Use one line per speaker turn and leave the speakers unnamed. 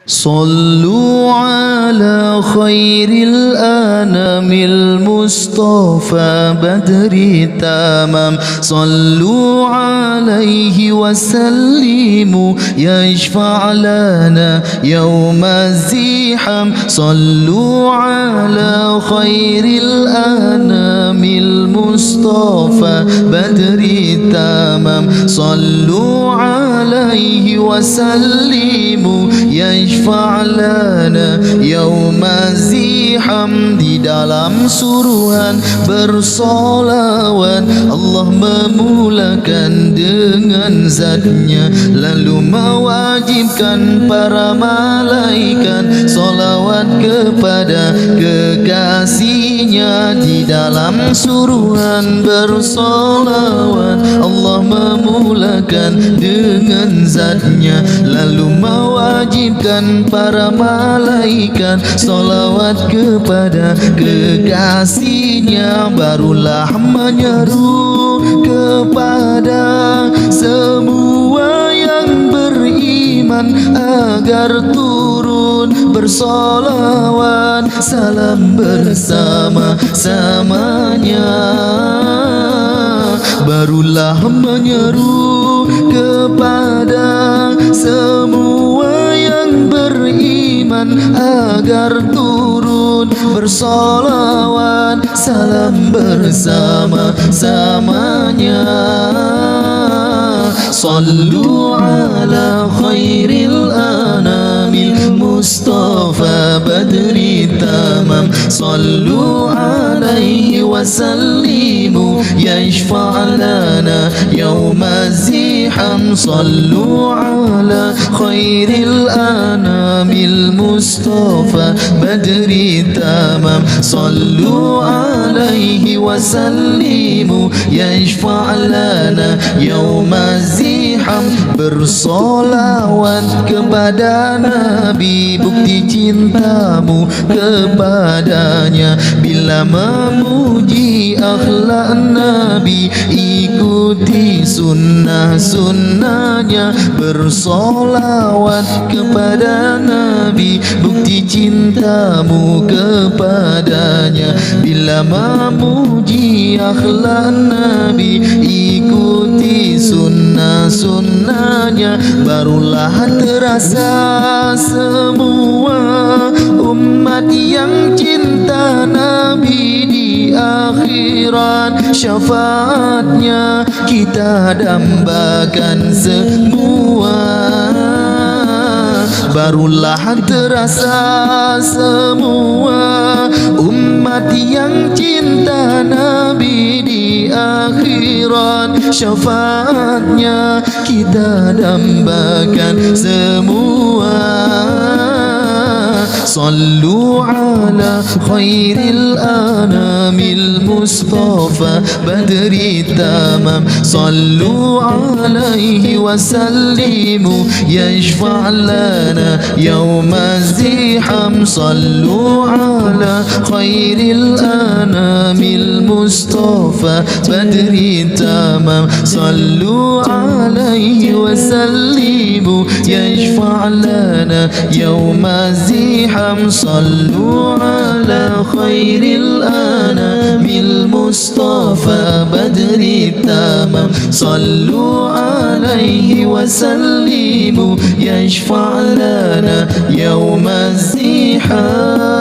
صلوا على خير الأنام المصطفى بدر التمام صلوا عليه وسلموا يشفع لنا يوم الزحام صلوا على خير الأنام المصطفى بدر التمام صلوا عليه وسلموا يشفع لنا يوم الزحام. Di dalam suruhan bersolawat Allah memulakan dengan zatnya, lalu mewajibkan para malaikat solawat kepada kekasihnya. Di dalam suruhan bersolawat Allah memulakan dengan zatnya, lalu mewajibkan para malaikat solawat kepada kekasihnya. Barulah menyeru kepada semua yang beriman agar turun bersolawat salam bersama-samanya. Barulah menyeru kepada semua yang beriman agar turun bersolawat salam bersama-samanya. Sallu ala khairil anamil Mustafa badri tamam sallu alaihi wasallimu yashfa' lana yawma ziham sallu ala khairil anamil Mustafa badri tamam sallu alaihi wasallimu yashfa' lana yawma ziham. Bersolawat kepada Nabi bukti cintamu kepadanya. Bila memuji akhlak Nabi ikuti sunnah-sunnahnya. Bersolawat kepada Nabi bukti cintamu kepadanya. Bila memuji akhlak Nabi ikuti sunnah-sunnahnya. Barulah terasa semua umat yang cinta Nabi di akhirat. Syafaatnya kita dambakan semua. Barulah terasa semua umat yang cinta Nabi di akhirat. Syafaatnya kita dambakan semua. Sallu ala khairil anamil Mustafa badri tamam sallu alaihi wasallimu yashfa' lana yawma ziham sallu ala khairil anamil Mustafa badri tamam sallu alaihi wasallimu yashfa' lana yawma ziham صلوا على خير الأنام المصطفى بدر التمام صلوا عليه وسلموا يشفع لنا يوم الزحام.